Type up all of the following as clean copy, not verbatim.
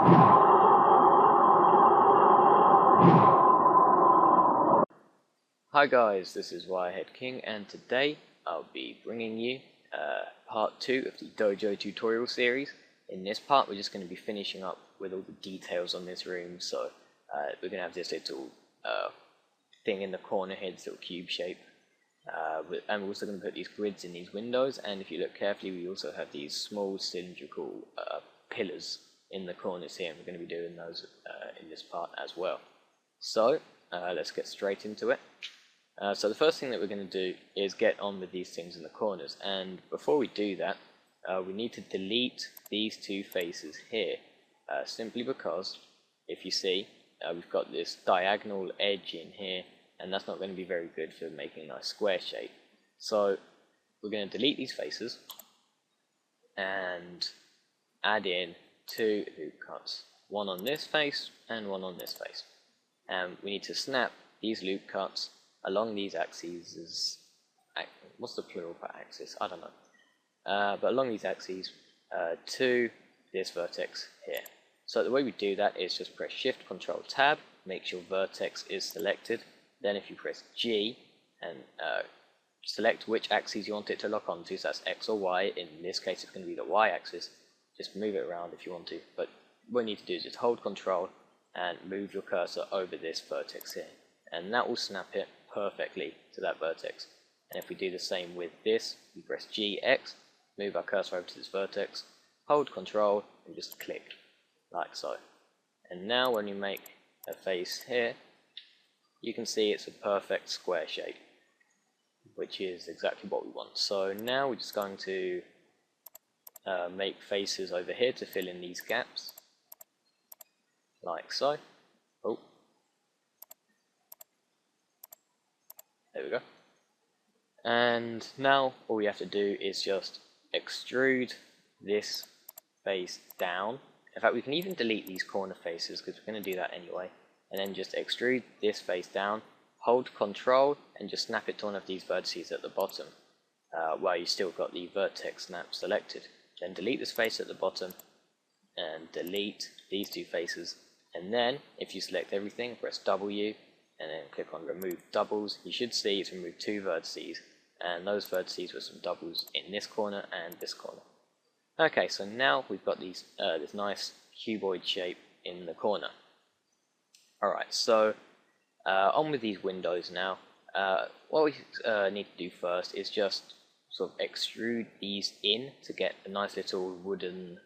Hi guys, this is Wireheadking, and today I'll be bringing you part 2 of the Dojo tutorial series. In this part we're just going to be finishing up with all the details on this room, so we're going to have this little thing in the corner here, this little cube shape, and we're also going to put these grids in these windows, and if you look carefully we also have these small cylindrical pillars in the corners here, and we're going to be doing those in this part as well. So let's get straight into it. So the first thing that we're going to do is get on with these things in the corners, and before we do that we need to delete these two faces here, simply because if you see we've got this diagonal edge in here, and that's not going to be very good for making a nice square shape. So we're going to delete these faces and add in two loop cuts, one on this face and one on this face, and we need to snap these loop cuts along these axes. What's the plural for axis? I don't know. But along these axes to this vertex here. So the way we do that is just press Shift Control Tab, make sure vertex is selected. Then if you press G and select which axes you want it to lock onto, so that's X or Y. In this case it's going to be the Y axis. Just move it around if you want to, but what you need to do is just hold Control and move your cursor over this vertex here, and that will snap it perfectly to that vertex. And if we do the same with this, we press GX, move our cursor over to this vertex, hold Control and just click like so. And now when you make a face here, you can see it's a perfect square shape, which is exactly what we want. So now we're just going to make faces over here to fill in these gaps, like so. Oh, there we go. And now all we have to do is just extrude this face down. In fact, we can even delete these corner faces because we're going to do that anyway. And then just extrude this face down, hold Control and just snap it to one of these vertices at the bottom, while you still got the vertex snap selected. Then delete this face at the bottom and delete these two faces. And then if you select everything, press W and then click on Remove Doubles. You should see it's removed two vertices, and those vertices were some doubles in this corner and this corner. Okay, so now we've got these this nice cuboid shape in the corner. Alright, so on with these windows now. What we need to do first is just sort of extrude these in to get a nice little wooden,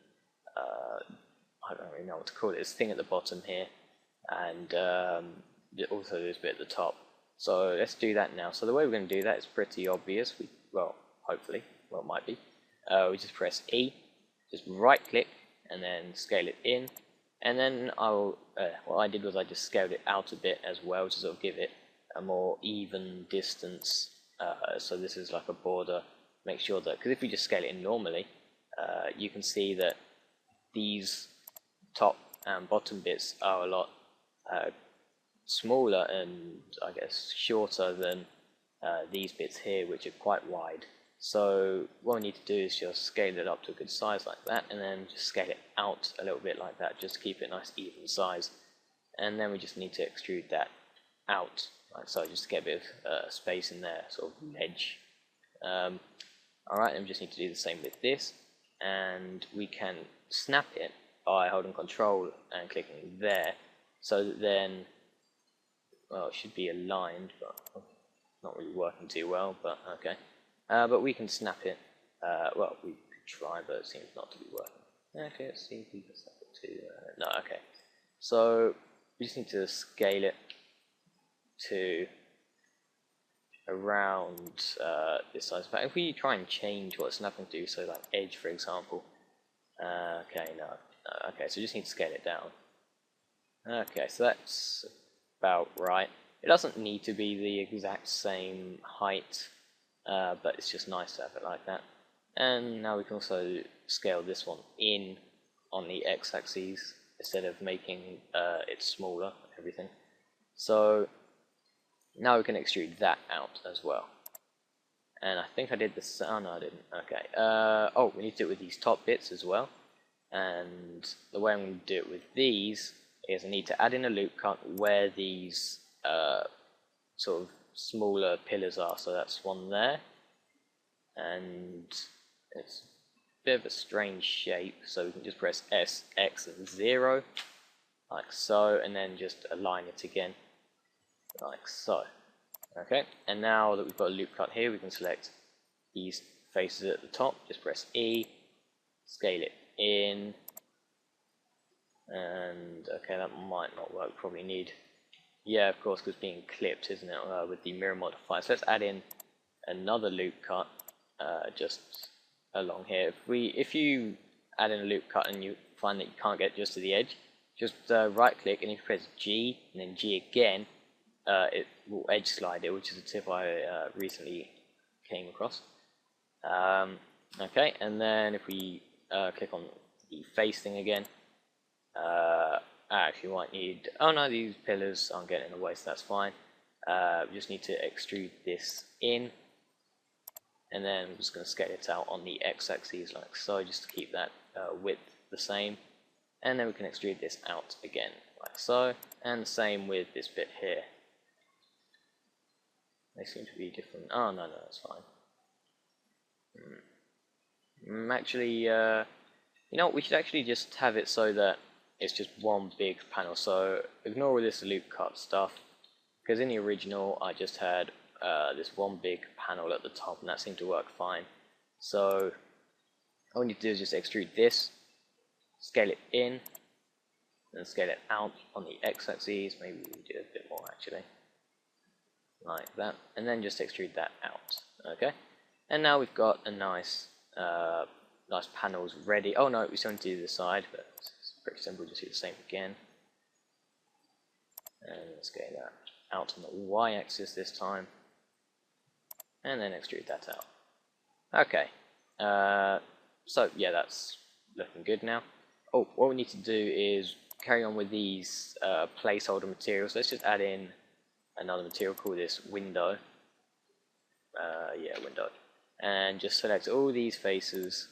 I don't really know what to call it, this thing at the bottom here, and also this bit at the top. So let's do that now. So the way we're going to do that is pretty obvious. Well, hopefully, well, it might be. We just press E, just right click, and then scale it in. And then what I did was I just scaled it out a bit as well to sort of give it a more even distance. So this is like a border. Make sure that, because if we just scale it in normally, you can see that these top and bottom bits are a lot smaller and I guess shorter than these bits here, which are quite wide. So what we need to do is just scale it up to a good size like that, and then just scale it out a little bit like that, just to keep it nice even size. And then we just need to extrude that out like so, just to get a bit of space in there, sort of ledge. Alright, and we just need to do the same with this, and we can snap it by holding Control and clicking there, so that then, well, it should be aligned, but not really working too well, but okay. But we can snap it, well, we could try, but it seems not to be working. Okay, let's see if we can snap it to, no, okay. So, we just need to scale it to around this size. But if we try and change what snapping to, so like edge, for example, okay, no, okay, so we just need to scale it down. Okay, so that's about right. It doesn't need to be the exact same height, but it's just nice to have it like that. And now we can also scale this one in on the x-axis instead of making it smaller, everything. So now we can extrude that out as well. And I think I did this, oh no I didn't, okay. Oh, we need to do it with these top bits as well. And the way I'm going to do it with these is I need to add in a loop cut where these sort of smaller pillars are. So that's one there, and it's a bit of a strange shape, so we can just press S, X and 0 like so, and then just align it again like so. Okay, and now that we've got a loop cut here, we can select these faces at the top, just press E, scale it in, and okay, that might not work, probably need, yeah, of course, because it's being clipped, isn't it, with the mirror modifier. So let's add in another loop cut just along here. If you add in a loop cut and you find that you can't get just to the edge, just right click, and if you press G and then G again, it will edge slide it, which is a tip I recently came across. Okay, and then if we click on the face thing again, I actually might need, oh no, these pillars aren't getting in the way, so that's fine. We just need to extrude this in, and then I'm just going to scale it out on the x-axis like so, just to keep that width the same. And then we can extrude this out again like so, and the same with this bit here. They seem to be different. Oh no, that's fine. Actually, you know what, we should actually just have it so that it's just one big panel. So ignore all this loop cut stuff, because in the original I just had this one big panel at the top, and that seemed to work fine. So all we need to do is just extrude this, scale it in, and scale it out on the x-axis. Maybe we do a bit more actually, like that, and then just extrude that out. Okay, and now we've got a nice nice panels ready. Oh no, we still need to do the side, but it's pretty simple. Just do the same again, and scale that out on the y-axis this time, and then extrude that out. Okay, so yeah, that's looking good now. Oh, what we need to do is carry on with these placeholder materials. Let's just add in another material called this window. Yeah, window. And just select all these faces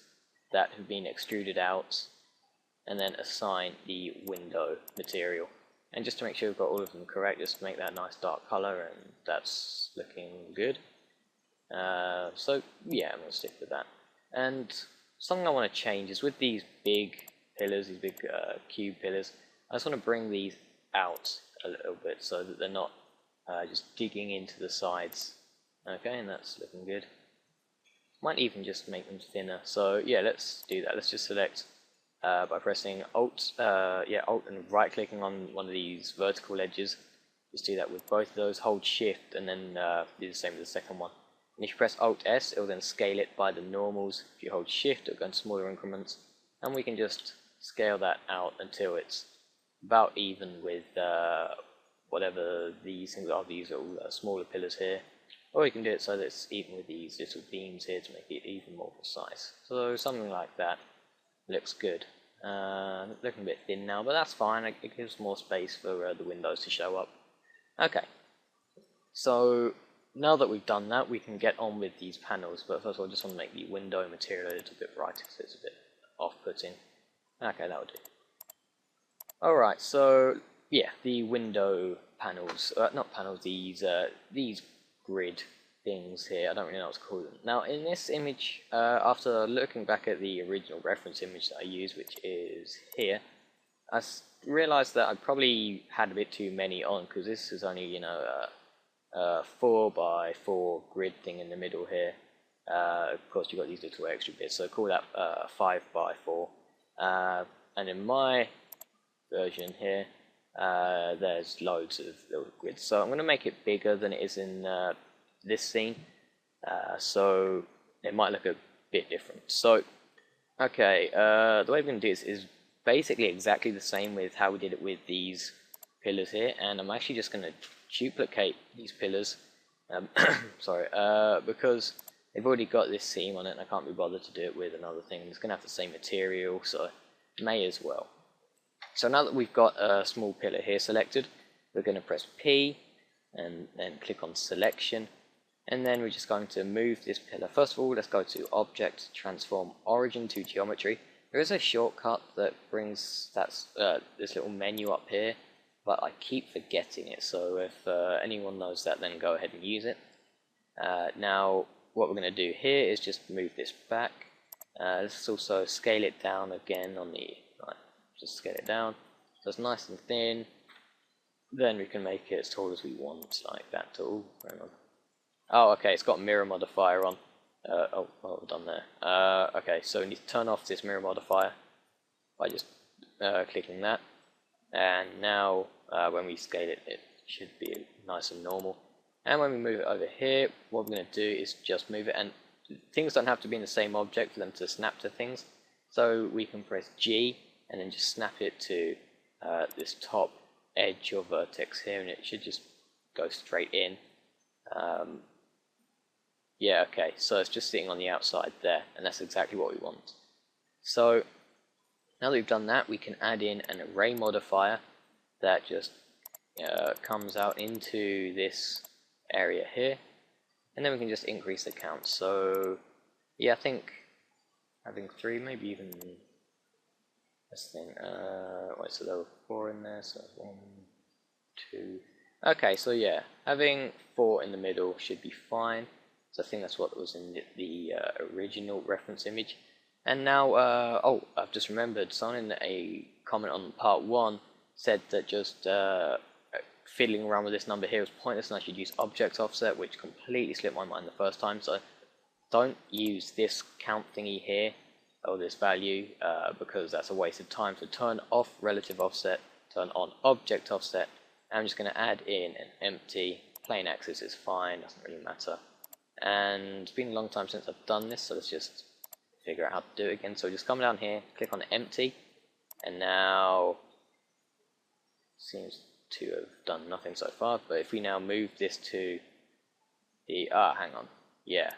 that have been extruded out, and then assign the window material. And just to make sure we've got all of them correct, just make that a nice dark color, and that's looking good. So yeah, I'm going to stick with that. And something I want to change is with these big pillars, these big cube pillars, I just want to bring these out a little bit so that they're not just digging into the sides. Okay, and that's looking good. Might even just make them thinner. So yeah, let's do that. Let's just select by pressing Alt and right clicking on one of these vertical edges. Just do that with both of those. Hold Shift and then do the same with the second one. And if you press Alt S, it will then scale it by the normals. If you hold Shift, it will go in smaller increments, and we can just scale that out until it's about even with whatever these things are. These are smaller pillars here. Or you can do it so that it's even with these little beams here to make it even more precise. So something like that looks good. Looking a bit thin now, but that's fine. It gives more space for the windows to show up. Okay, so now that we've done that, we can get on with these panels. But first of all, I just want to make the window material a little bit brighter because it's a bit off-putting. Okay, that'll do. Alright, so yeah, the window panels, not panels, these grid things here, I don't really know what to call them. Now in this image, after looking back at the original reference image that I used, which is here, I realised that I probably had a bit too many on, because this is only, you know, a 4x4 grid thing in the middle here. Of course you've got these little extra bits, so call that 5x4. And in my version here, there's loads of little grids, so I'm going to make it bigger than it is in this scene, so it might look a bit different. So okay, the way we're going to do this is basically exactly the same with how we did it with these pillars here, and I'm actually just going to duplicate these pillars sorry, because they've already got this seam on it and I can't be bothered to do it with another thing. It's going to have the same material, so may as well. So now that we've got a small pillar here selected, we're going to press P and then click on Selection, and then we're just going to move this pillar. First of all, let's go to Object, Transform Origin to Geometry, There is a shortcut that brings this little menu up here, but I keep forgetting it, so if anyone knows that, then go ahead and use it. Now, what we're going to do here is just move this back. Let's also scale it down again on the... Right, just scale it down so it's nice and thin. Then we can make it as tall as we want, like that tall. Oh, okay, it's got a mirror modifier on. Oh, well done there. Okay, so we need to turn off this mirror modifier by just clicking that. And now, when we scale it, it should be nice and normal. And when we move it over here, what we're going to do is just move it, and things don't have to be in the same object for them to snap to things. So we can press G and then just snap it to this top edge or vertex here, and it should just go straight in. Yeah, okay, so it's just sitting on the outside there, and that's exactly what we want. So now that we've done that, we can add in an array modifier that just comes out into this area here, and then we can just increase the count. So yeah, I think having 3, maybe even, let's think, wait, so there were 4 in there, so 1, 2, okay, so yeah, having 4 in the middle should be fine. So I think that's what was in the original reference image. And now, oh, I've just remembered, someone in a comment on part 1 said that just fiddling around with this number here was pointless and I should use object offset, which completely slipped my mind the first time. So don't use this count thingy here, or this value, because that's a waste of time. So turn off relative offset, turn on object offset. I'm just going to add in an empty, plain axis is fine, doesn't really matter. And it's been a long time since I've done this, so let's just figure out how to do it again. So just come down here, click on empty, and now seems to have done nothing so far. But if we now move this to the hang on, yeah,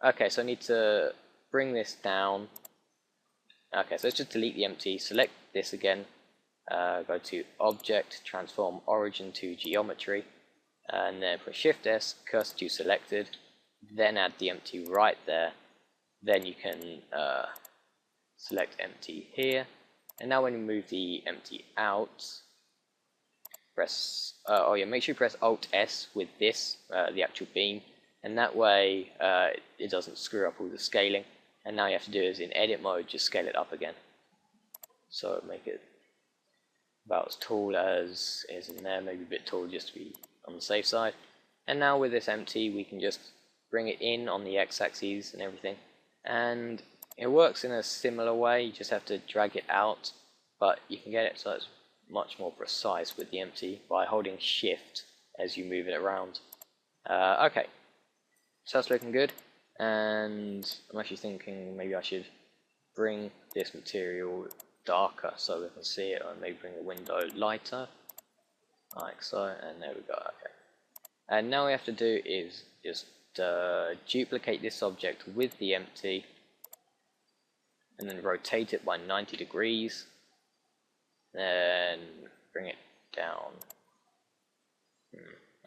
okay. So I need to bring this down. Okay, so let's just delete the empty. Select this again. Go to Object, Transform Origin to Geometry, and then press Shift S, cursor to Selected. Then add the empty right there. Then you can select empty here, and now when you move the empty out, press oh yeah, make sure you press Alt S with this, the actual beam, and that way it doesn't screw up all the scaling. And now you have to do is in edit mode, just scale it up again, so make it about as tall as is in there, maybe a bit taller just to be on the safe side. And now with this empty, we can just bring it in on the x-axis and everything, and it works in a similar way. You just have to drag it out, but you can get it so it's much more precise with the empty by holding shift as you move it around. Okay, so that's looking good, and I'm actually thinking maybe I should bring this material darker so we can see it, or maybe bring the window lighter, like so, and there we go. Okay, and now we have to do is just duplicate this object with the empty, and then rotate it by 90 degrees, then bring it down.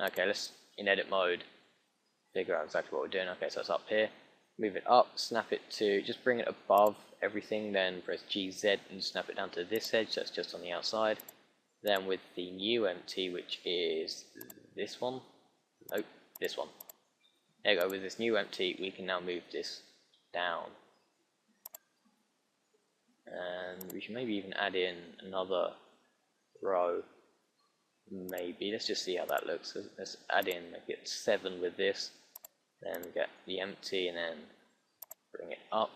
Okay, let's, in edit mode, figure out exactly what we're doing. Okay, so it's up here, move it up, snap it to, just bring it above everything, then press GZ and snap it down to this edge, so it's just on the outside. Then with the new empty, which is this one, nope, this one. There you go, with this new empty, we can now move this down. And we should maybe even add in another row, maybe. Let's just see how that looks. Let's add in, make it 7 with this, then get the empty and then bring it up.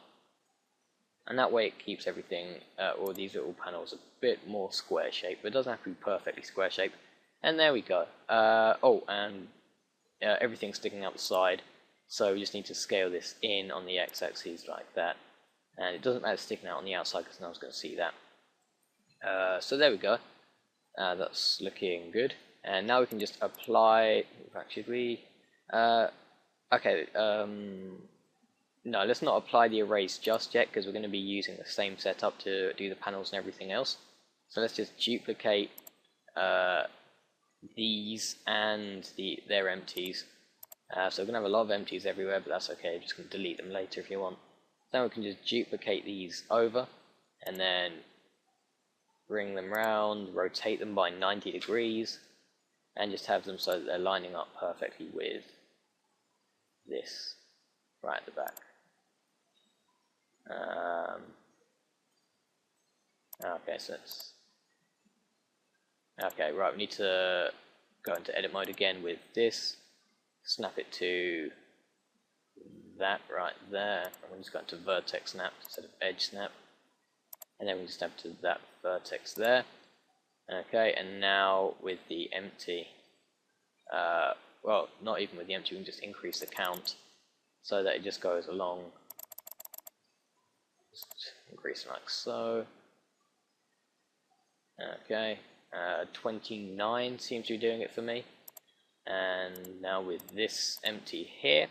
And that way it keeps everything, or these little panels, a bit more square shaped, but it doesn't have to be perfectly square shaped. And there we go. Oh, and everything's sticking out the side, so we just need to scale this in on the x-axis like that, and it doesn't matter sticking out on the outside because no one's going to see that. So there we go, that's looking good, and now we can just apply, in fact, should we, okay, no, let's not apply the arrays just yet because we're going to be using the same setup to do the panels and everything else. So let's just duplicate these and their empties. So we're going to have a lot of empties everywhere, but that's okay. I'm just going to delete them later if you want. Then we can just duplicate these over, and then bring them round, rotate them by 90 degrees, and just have them so that they're lining up perfectly with this right at the back. Okay, so it's okay. Right, we need to go into edit mode again with this. Snap it to that right there. I'm just going to vertex snap instead of edge snap, and then we can snap to that vertex there. Okay, and now with the empty, well, not even with the empty, we can just increase the count so that it just goes along. Just increase like so. Okay, 29 seems to be doing it for me. And now with this empty here,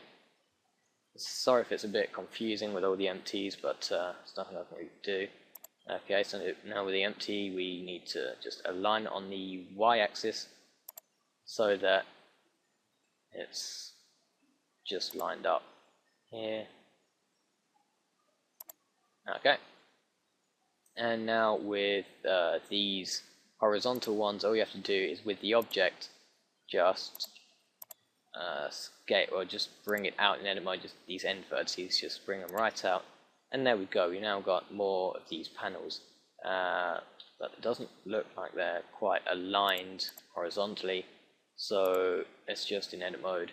sorry if it's a bit confusing with all the empties, but it's nothing I can really do. Okay, so now with the empty, we need to just align on the y-axis so that it's just lined up here. Okay, and now with these horizontal ones, all you have to do is with the object just scale, or just bring it out in edit mode, just these end vertices, just bring them right out, and there we go. We now got more of these panels, but it doesn't look like they're quite aligned horizontally, so let's just in edit mode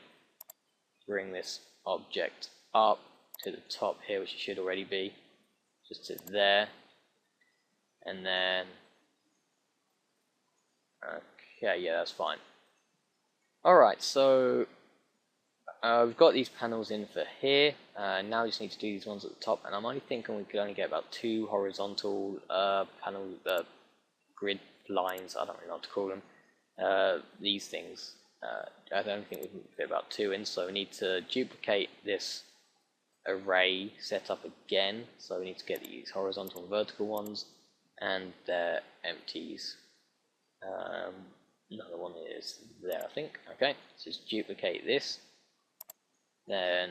bring this object up to the top here, which it should already be, just to there, and then okay, yeah, that's fine. Alright, so we've got these panels in for here. Now we just need to do these ones at the top, and I'm only thinking we could only get about 2 horizontal panel grid lines. I don't really know what to call them. These things, I don't think we can fit about 2 in, so we need to duplicate this array set up again. So we need to get these horizontal and vertical ones, and their empties. Another one is there, I think. Okay, so just duplicate this, then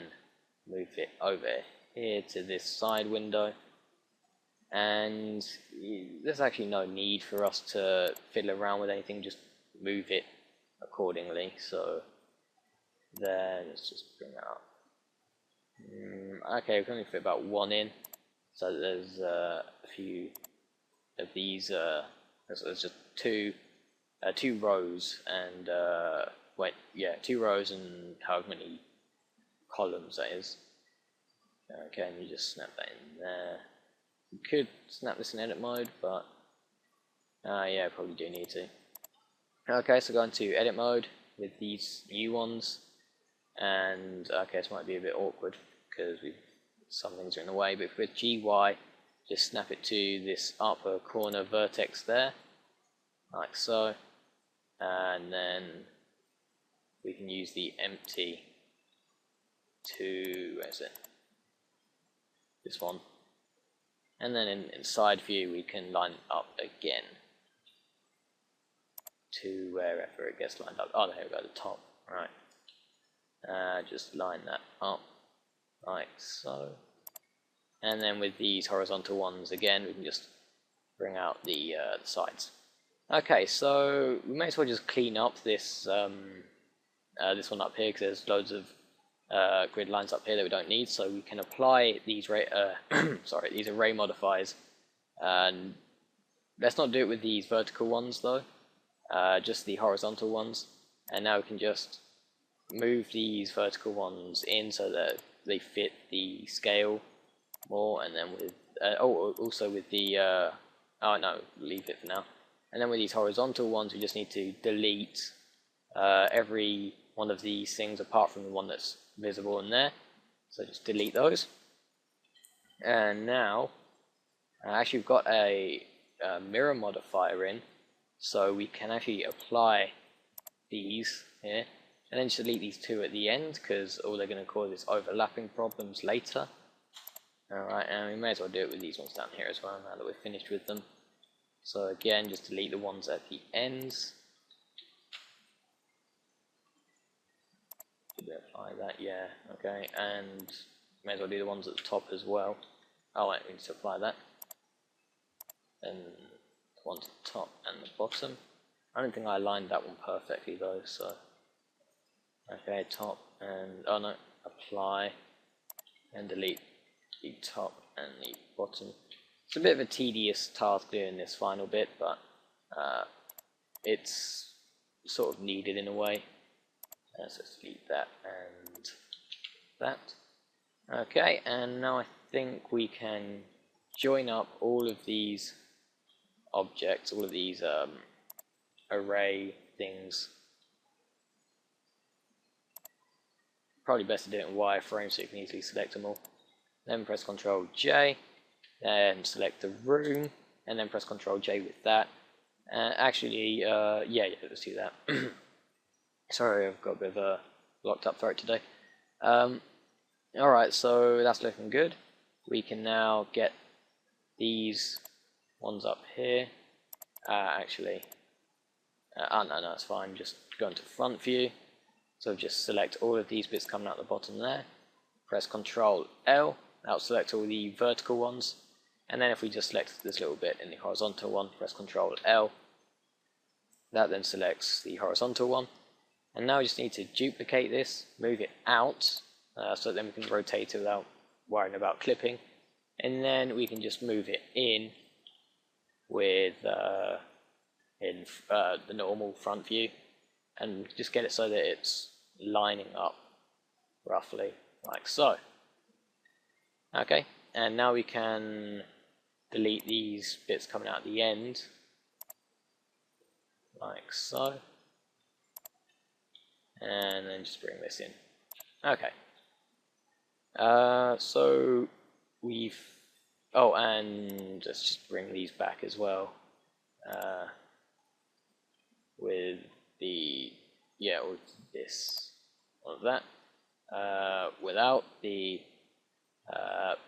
move it over here to this side window, and there's actually no need for us to fiddle around with anything, just move it accordingly. So then let's just bring that up. Okay, we can only fit about 1 in, so there's a few of these, there's just two rows, and wait, yeah, 2 rows and however many columns that is. Okay, and you just snap that in there. You could snap this in edit mode, but yeah, probably do need to. Okay, so go into edit mode with these new ones, and okay, this might be a bit awkward because some things are in the way, but with GY, just snap it to this upper corner vertex there, like so, and then we can use the empty to, where is it? This one. And then in side view we can line it up again to wherever it gets lined up. Oh, there we go, the top. Right. Just line that up like so. And then with these horizontal ones again, we can just bring out the sides. Okay, so we may as well just clean up this this one up here, because there's loads of grid lines up here that we don't need. So we can apply these these array modifiers, and let's not do it with these vertical ones though, just the horizontal ones. And now we can just move these vertical ones in so that they fit the scale more, and then with also with the oh no, leave it for now. And then with these horizontal ones, we just need to delete every one of these things apart from the one that's visible in there. So just delete those. And now, actually, we've got a mirror modifier in, so we can actually apply these here, and then just delete these 2 at the end, because all they're going to cause is overlapping problems later. Alright, and we may as well do it with these ones down here as well, now that we're finished with them. So again, just delete the ones at the ends. Did we apply that? Yeah, okay, and may as well do the ones at the top as well. Oh wait, we need to apply that. and one to the top and the bottom. I don't think I aligned that one perfectly though, so okay, top and oh no, apply and delete the top and the bottom. It's a bit of a tedious task doing this final bit, but it's sort of needed in a way. So let's delete that and that. Okay, and now I think we can join up all of these objects, all of these array things. Probably best to do it in wireframe so you can easily select them all. Then press Ctrl J, then select the room, and then press Ctrl J with that. Yeah, let's do that. Sorry, I've got a bit of a locked up throat today. Alright, so that's looking good. We can now get these ones up here. No, it's fine. Just go into front view. So just select all of these bits coming out the bottom there. Press Ctrl L. That'll select all the vertical ones. And then if we just select this little bit in the horizontal one, press Ctrl L. That then selects the horizontal one. And now we just need to duplicate this, move it out, so then we can rotate it without worrying about clipping. And then we can just move it in with the normal front view, and just get it so that it's lining up roughly like so. Okay, and now we can delete these bits coming out at the end like so, and then just bring this in. Okay, so we've and let's just bring these back as well, with this, all of that, without the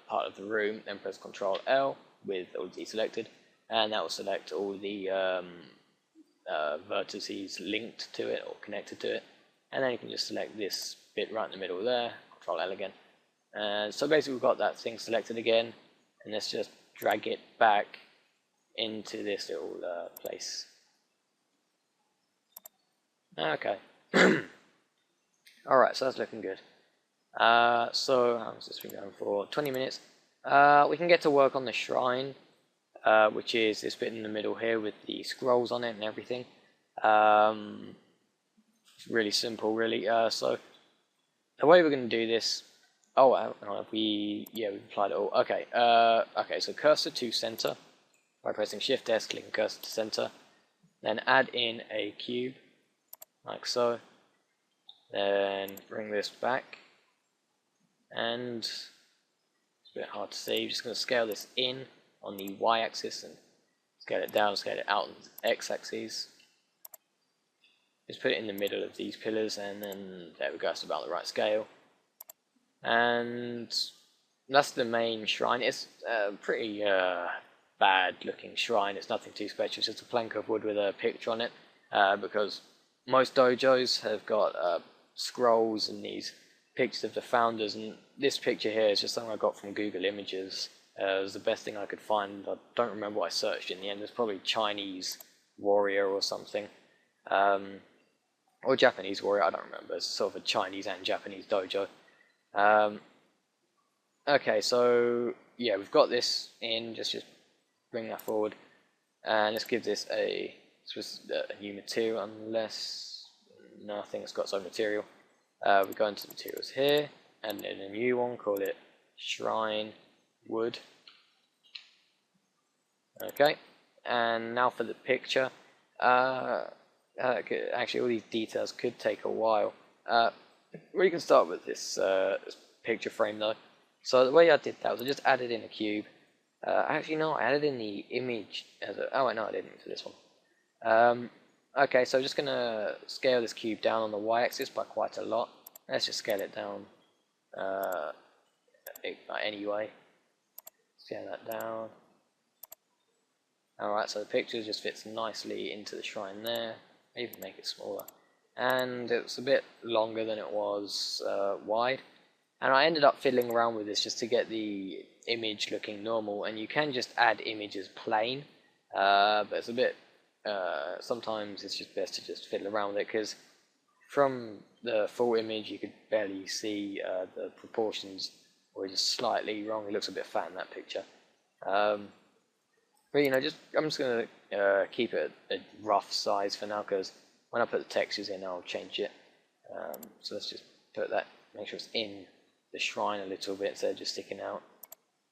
part of the room. Then press Ctrl L with all deselected, and that will select all the vertices linked to it or connected to it. And then you can just select this bit right in the middle there, Ctrl L again. And so basically we've got that thing selected again, and let's just drag it back into this little place. Okay. Alright, so that's looking good. So how long's this been going for? 20 minutes. We can get to work on the shrine, which is this bit in the middle here with the scrolls on it and everything. It's really simple, really. So the way we're going to do this. We've applied it all. Okay. Okay. So cursor to center by pressing Shift S, clicking cursor to center. Then add in a cube, like so. Then bring this back, and it's a bit hard to see. I'm just going to scale this in on the y-axis and scale it down, scale it out on the x-axis. Just put it in the middle of these pillars, and then there we go. It's about the right scale. And that's the main shrine. It's a pretty bad looking shrine. It's nothing too special. It's just a plank of wood with a picture on it, because most dojos have got scrolls and these pictures of the founders, and this picture here is just something I got from Google Images. It was the best thing I could find. I don't remember what I searched in the end. It's probably Chinese warrior or something, or Japanese warrior, I don't remember. It's sort of a Chinese and Japanese dojo. Okay, so yeah, we've got this in. Just bring that forward, and let's give this a new material, unless no, I think it's got its own material. We go into the materials here, and then a new one, call it Shrine Wood. Okay, and now for the picture. Actually, all these details could take a while. We can start with this picture frame though. So the way I did that was I just added in a cube. Actually, no, I added in the image as a. Oh, wait, no, I didn't for this one. Okay, so I'm just gonna scale this cube down on the y-axis by quite a lot. Let's just scale it down. Anyway, scale that down. Alright, so the picture just fits nicely into the shrine there. Even make it smaller. And it's a bit longer than it was wide. And I ended up fiddling around with this just to get the image looking normal. And you can just add images plain. but it's a bit, sometimes it's just best to just fiddle around with it, because from the full image you could barely see the proportions were just slightly wrong. It looks a bit fat in that picture. But I'm just going to keep it a rough size for now, because when I put the textures in I'll change it. So let's just put that, make sure it's in the shrine a little bit instead of just sticking out.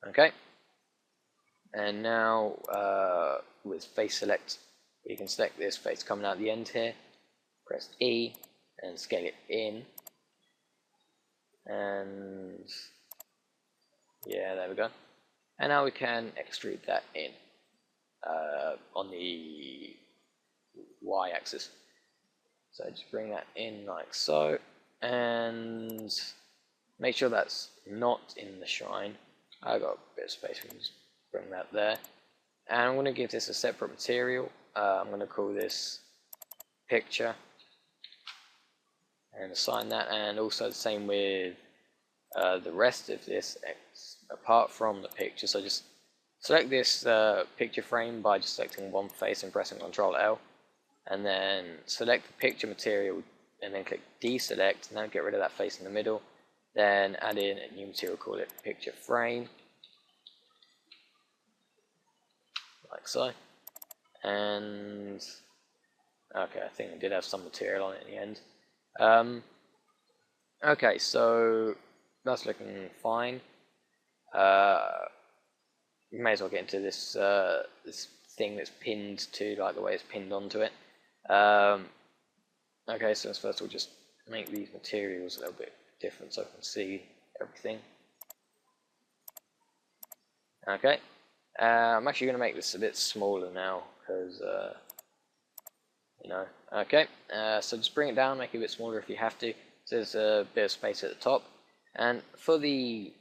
Okay. And now with face select, you can select this face coming out the end here, press E and scale it in, and yeah, there we go. And now we can extrude that in on the Y axis. So just bring that in like so, and make sure that's not in the shrine. I got a bit of space, we can just bring that there. And I'm going to give this a separate material. I'm going to call this picture and assign that, and also the same with the rest of this apart from the picture. So just select this picture frame by just selecting one face and pressing Ctrl L, and then select the picture material and then click deselect, and then get rid of that face in the middle. Then add in a new material, call it picture frame, like so. And okay, I think I did have some material on it in the end. Okay, so that's looking fine. You may as well get into this this thing that's pinned to, like the way it's pinned onto it. Okay, so let's first of all just make these materials a little bit different so I can see everything. Okay, I'm actually going to make this a bit smaller now, because okay, so just bring it down, make it a bit smaller if you have to, so there's a bit of space at the top. And for the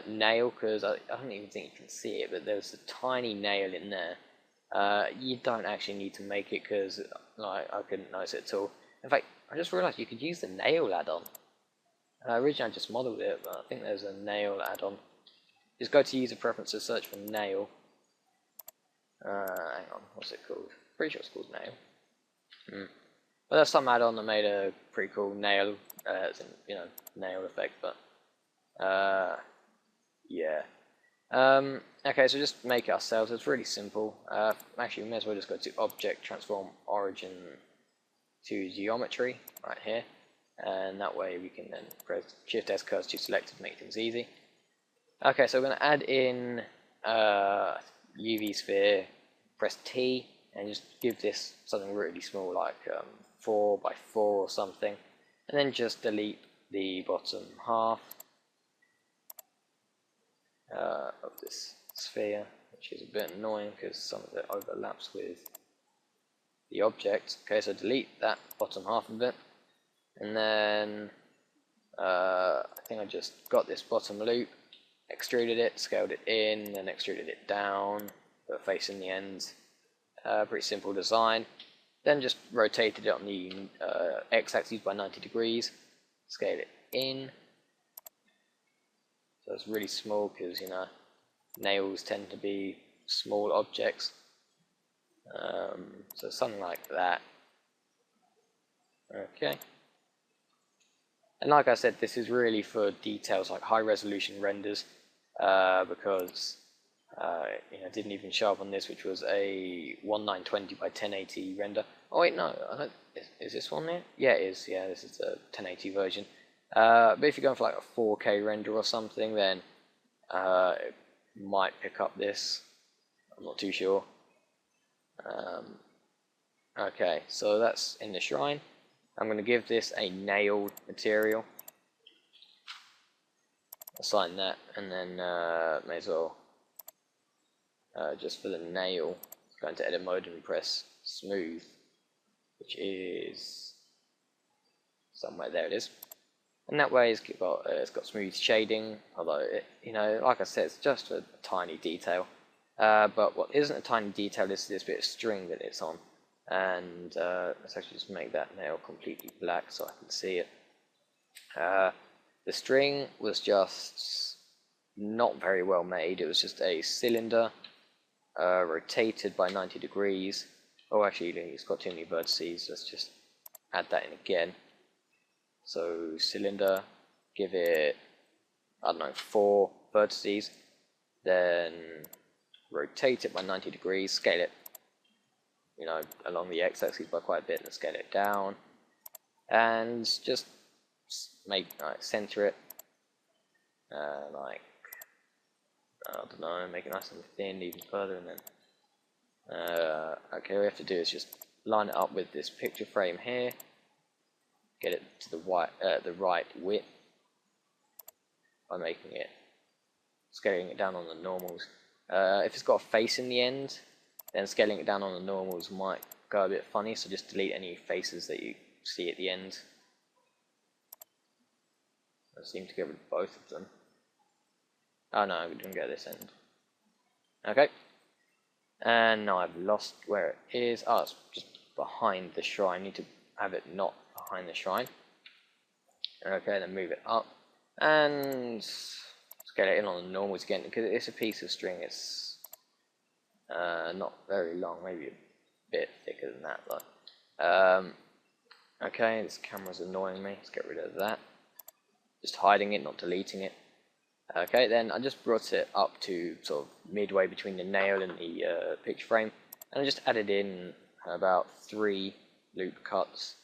nail, because I don't even think you can see it, but there's a tiny nail in there. You don't actually need to make it, because like, I couldn't notice it at all. In fact, I just realised you could use the nail add-on. Originally I just modelled it, but I think there's a nail add-on. Just go to user preferences, search for nail. Hang on, what's it called? Pretty sure it's called nail. But there's some add-on that made a pretty cool nail, nail effect. But yeah. Okay, so just make it ourselves. It's really simple. Actually, we may as well just go to Object, Transform Origin to Geometry right here, and that way we can then press Shift S curves to select to make things easy. Okay, so we're going to add in UV sphere, press T, and just give this something really small, like 4 by 4 or something, and then just delete the bottom half of this sphere, which is a bit annoying because some of it overlaps with the object. Okay, so delete that bottom half of it, and then I think I just got this bottom loop, extruded it, scaled it in, and extruded it down, put a face in the end. Pretty simple design. Then just rotated it on the x-axis by 90 degrees, scale it in. So it's really small because, nails tend to be small objects. So something like that. Okay. And like I said, this is really for details like high resolution renders, because I didn't even show up on this, which was a 1920 by 1080 render. Oh wait, no, is this one there? Yeah, it is. Yeah, this is the 1080 version. But if you're going for like a 4K render or something, then it might pick up this. I'm not too sure. Okay, so that's in the shrine. I'm going to give this a nail material. Assign that, and then may as well just for the nail, go into edit mode and press smooth, which is somewhere there. It is, and that way it's got smooth shading. Although like I said, it's just a tiny detail. But what isn't a tiny detail is this bit of string that it's on. And let's actually just make that nail completely black so I can see it. The string was just not very well made. It was just a cylinder rotated by 90 degrees. Oh, actually, it's got too many vertices. Let's just add that in again. So cylinder, give it, I don't know, 4 vertices. Then rotate it by 90 degrees. Scale it, along the x-axis by quite a bit, and scale it down. And just center it. I don't know, make it nice and thin even further, and then okay, all we have to do is just line it up with this picture frame here, get it to the right width by scaling it down on the normals. If it's got a face in the end, then scaling it down on the normals might go a bit funny, so just delete any faces that you see at the end. I seem to get rid of both of them. Oh no, we didn't get this end. Okay. And now I've lost where it is. Oh, it's just behind the shrine. I need to have it not behind the shrine. Okay, then move it up. And scale it in on the normals again, because it's a piece of string. It's not very long, maybe a bit thicker than that, but okay, this camera's annoying me. Let's get rid of that. Just hiding it, not deleting it. Okay, then I just brought it up to sort of midway between the nail and the picture frame, and I just added in about 3 loop cuts.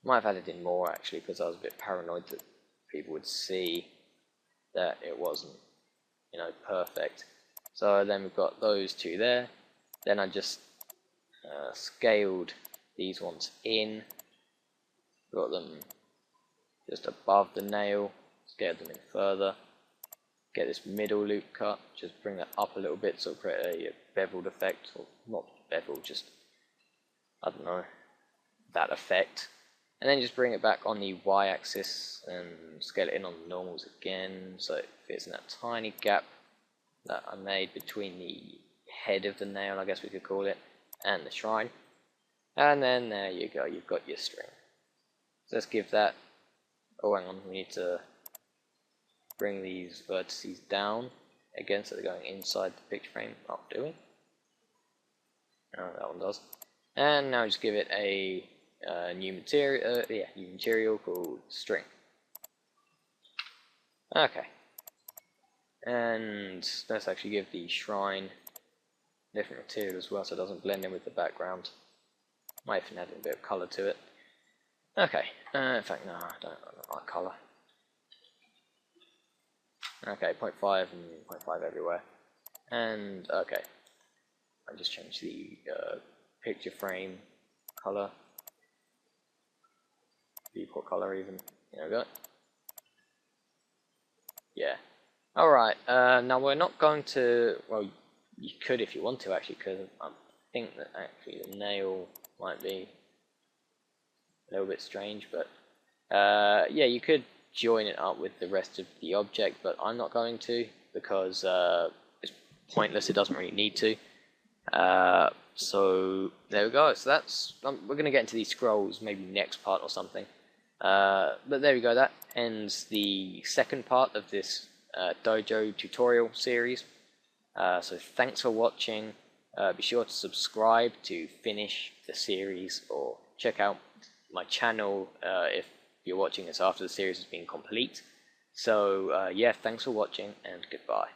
Might have added in more actually, because I was a bit paranoid that people would see that it wasn't, perfect. So then we've got those 2 there. Then I just scaled these ones in, got them just above the nail, scaled them in further. Get this middle loop cut, just bring that up a little bit, so create a beveled effect, or not beveled, just, I don't know, that effect. And then just bring it back on the y-axis and scale it in on the normals again, so it fits in that tiny gap that I made between the head of the nail, I guess we could call it, and the shrine. And then there you go, you've got your string. So let's give that, oh hang on, we need to bring these vertices down again, so they're going inside the picture frame. Oh, do we? Oh, that one does. And now just give it a new material called string. Okay. And let's actually give the shrine different material as well, so it doesn't blend in with the background. Might even add a bit of colour to it. Okay. In fact, no, I don't like colour. Okay, 0.5 and 0.5 everywhere. And, okay. I just changed the picture frame color. Viewport color even. There we go. Yeah. Alright, now we're not going to, well, you could if you want to actually, because I think that actually the nail might be a little bit strange, but yeah, you could join it up with the rest of the object, but I'm not going to, because it's pointless, it doesn't really need to. So there we go. So that's we're going to get into these scrolls maybe next part or something, but there we go. That ends the second part of this Dojo tutorial series. So thanks for watching. Be sure to subscribe to finish the series, or check out my channel if you're watching this after the series has been complete. So yeah, thanks for watching, and goodbye.